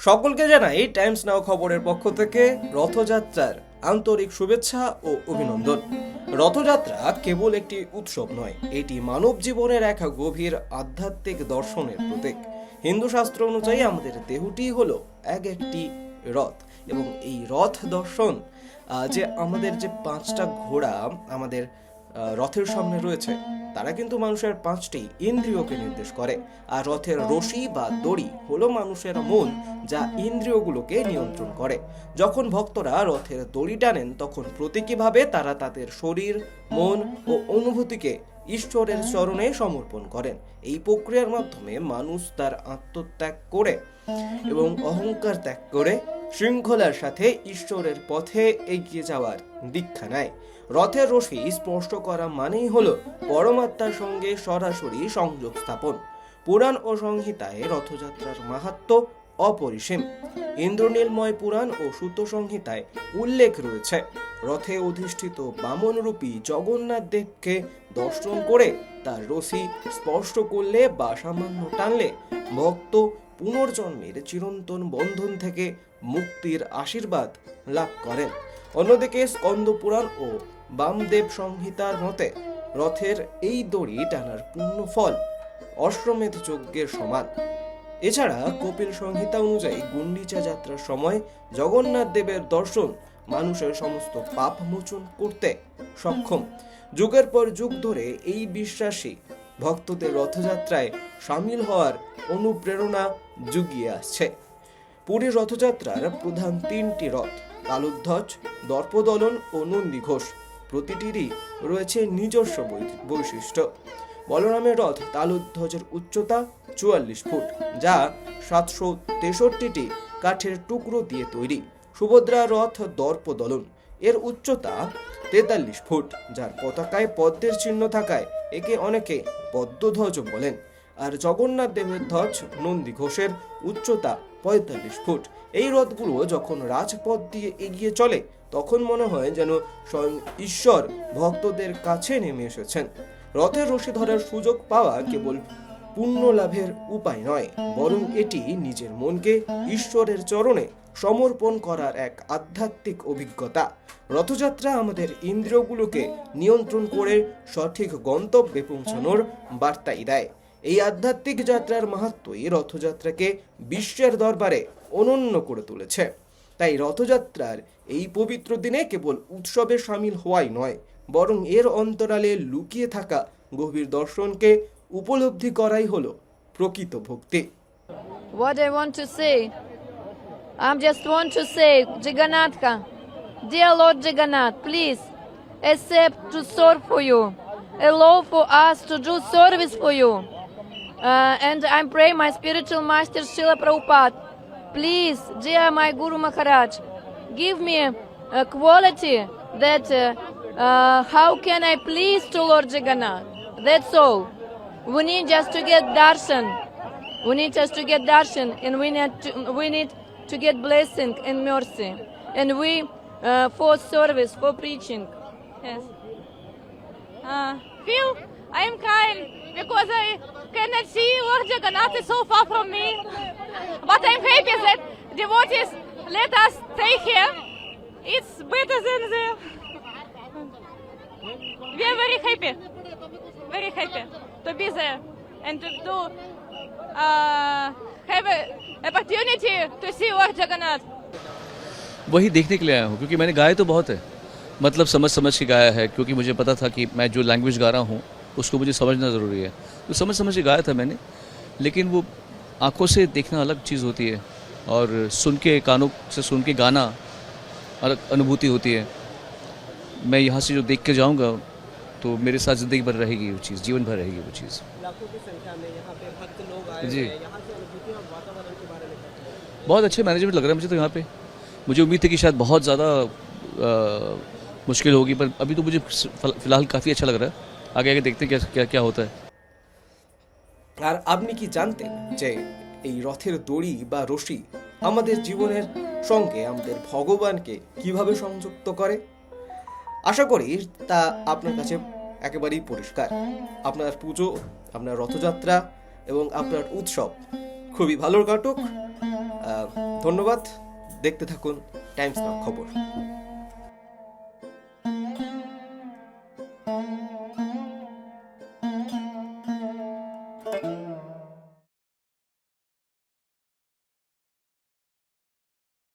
সকলকে জানাই টাইমস নাও খবরের পক্ষ থেকে রথযাত্রার আন্তরিক শুভেচ্ছা ও অভিনন্দন। রথযাত্রা কেবল একটি উৎসব নয়, এটি মানব জীবনের এক গভীর আধ্যাত্মিক দর্শনের প্রতীক। হিন্দু শাস্ত্র অনুযায়ী আমাদের দেহটি হলো একটি রথ, এবং এই রথ দর্শন যে আমাদের যে পাঁচটা ঘোড়া আমাদের রথের সামনে রয়েছে, তারা কিন্তু মানুষের পাঁচটি ইন্দ্রিয়কে নির্দেশ করে। আর রথের রশি বা দড়ি হলো মানুষের মন, যা ইন্দ্রিয়গুলোকে নিয়ন্ত্রণ করে। যখন ভক্তরা রথের দড়ি টানেন, তখন প্রতীকীভাবে তারা তাদের শরীর, মন ও অনুভূতিকে ঈশ্বরের চরণে সমর্পণ করেন। এই প্রক্রিয়ার মাধ্যমে মানুষ তার আত্মত্যাগ করে এবং অহংকার ত্যাগ করে শৃঙ্খলার সাথে ঈশ্বরের পথে এগিয়ে যাওয়ার দীক্ষা নেয়। রথের রশি স্পর্শ করা মানেই হলো পরমাত্মার সঙ্গে সরাসরি সংযোগ স্থাপন। পুরাণ ও সংহিতায় রথযাত্রার মাহাত্ম্য অপরিসীম। ইন্দ্রনীলময় পুরাণ ও সূত সংহিতায় উল্লেখ রয়েছে, রথে অধিষ্ঠিত বামনরূপী জগন্নাথ দেবকে দর্শন করে তার রশি স্পর্শ করলে বা সামান্য টানলে ভক্ত পুনর্জন্মের চিরন্তন বন্ধন থেকে মুক্তির আশীর্বাদ লাভ করেন। অন্যদিকে স্কন্দ পুরাণ ও বামদেব সংহিতার মতে রথের এই দড়ি টানার পুণ্য ফল অশ্বমেধ যজ্ঞের সমান। এছাড়া কপিল সংহিতা অনুযায়ী গুন্ডিচা যাত্রার সময় জগন্নাথ দেবের দর্শন মানুষের সমস্ত পাপ মোচন করতে সক্ষম। যুগের পর যুগ ধরে এই বিশ্বাসী ভক্তদের রথযাত্রায় সামিল হওয়ার অনুপ্রেরণা জুগিয়ে আসছে। পুরীর রথযাত্রার প্রধান তিনটি রথ, তালুধ্বজ, দর্পদলন ও নন্দীঘোষ, প্রতিটিরই রয়েছে নিজস্ব বৈশিষ্ট্য। বলরামের রথ তালুধ্বজের উচ্চতা 44 ফুট, যা 763টি কাঠের টুকরো দিয়ে তৈরি। সুভদ্রার রথ দর্পদলন, এর উচ্চতা 43 ফুট, যার পতাকায় পদ্মের চিহ্ন থাকায় একে অনেকে পদ্মধ্বজ বলেন। আর জগন্নাথ দেবের ধ্বজ নন্দীঘোষের উচ্চতা 45 ফুট। এই রথগুলো যখন রাজপথ দিয়ে এগিয়ে চলে, তখন মনে হয় যেন স্বয়ং ঈশ্বর ভক্তদের কাছে নেমে এসেছেন। রথের রশি ধরার সুযোগ পাওয়া কেবল পুণ্য লাভের উপায় নয়, বরং এটি নিজের মনকে ঈশ্বরের চরণে সমর্পণ করার এক আধ্যাত্মিক অভিজ্ঞতা। রথযাত্রা আমাদের ইন্দ্রিয়গুলোকে নিয়ন্ত্রণ করে সঠিক গন্তব্যে পৌঁছানোর বার্তাই দেয়। এই আধ্যাত্মিক যাত্রার মাহাত্ম্যই রথযাত্রাকে বিশ্বের দরবারে অনন্য করে তুলেছে। তাই রথযাত্রার এই পবিত্র দিনে কেবল উৎসবে সামিল হওয়াই নয়, বরং এর অন্তরালে লুকিয়ে থাকা গভীর দর্শনকে উপলব্ধি করাই হলো প্রকৃত ভক্তি। What I want to say, I just want to say, Jagannatha, dear Lord Jagannath, please accept to serve for you, allow for us to do service for you. And I'm praying my spiritual master Srila Prabhupada, please, dear my Guru Maharaj, give me a quality that how can I please to Lord Jagannath. That's all. We need just to get darshan. We need just to get darshan, and we need to get blessing and mercy. And we for service, for preaching. Yes. Feel I am crying because I cannot see Lord Jagannath is so far from me. But I'm happy that devotees let us stay here. It's better than the. We are very happy to be there and to have an opportunity to see Lord Jagannath. वही देखने के लिए आया हूँ, क्योंकि मैंने गाया तो बहुत है, मतलब समझ समझ के गाया है, क्योंकि मुझे पता था कि मैं जो लैंग्वेज गा रहा हूँ उसको मुझे समझना ज़रूरी है, तो समझ समझ के गाया था मैंने। लेकिन वो आँखों से देखना अलग चीज़ होती है, और सुन के कानों से सुन के गाना अलग अनुभूति होती है। मैं यहाँ से जो देख के जाऊँगा तो मेरे साथ ज़िंदगी भर रहेगी वो चीज़, जीवन भर रहेगी वो चीज़। लाखों की संख्या में यहाँ पे भक्त लोग आए जी। हैं, यहाँ से अनुभूति और वातावरण के बारे में क्या? बहुत अच्छे मैनेजमेंट लग रहा है मुझे तो यहाँ पे। मुझे उम्मीद थी कि शायद बहुत ज़्यादा मुश्किल होगी, पर अभी तो मुझे फ़िलहाल काफ़ी अच्छा लग रहा है। आगे आगे देखते हैं क्या क्या क्या होता है। আর আপনি কি জানতেন যে এই রথের দড়ি বা রশি আমাদের জীবনের সঙ্গে আমাদের ভগবানকে কিভাবে সংযুক্ত করে? আশা করি তা আপনার কাছে একেবারেই পরিষ্কার। আপনার পুজো, আপনার রথযাত্রা এবং আপনার উৎসব খুবই ভালো কাটুক। ধন্যবাদ। দেখতে থাকুন টাইমস নাও খবর।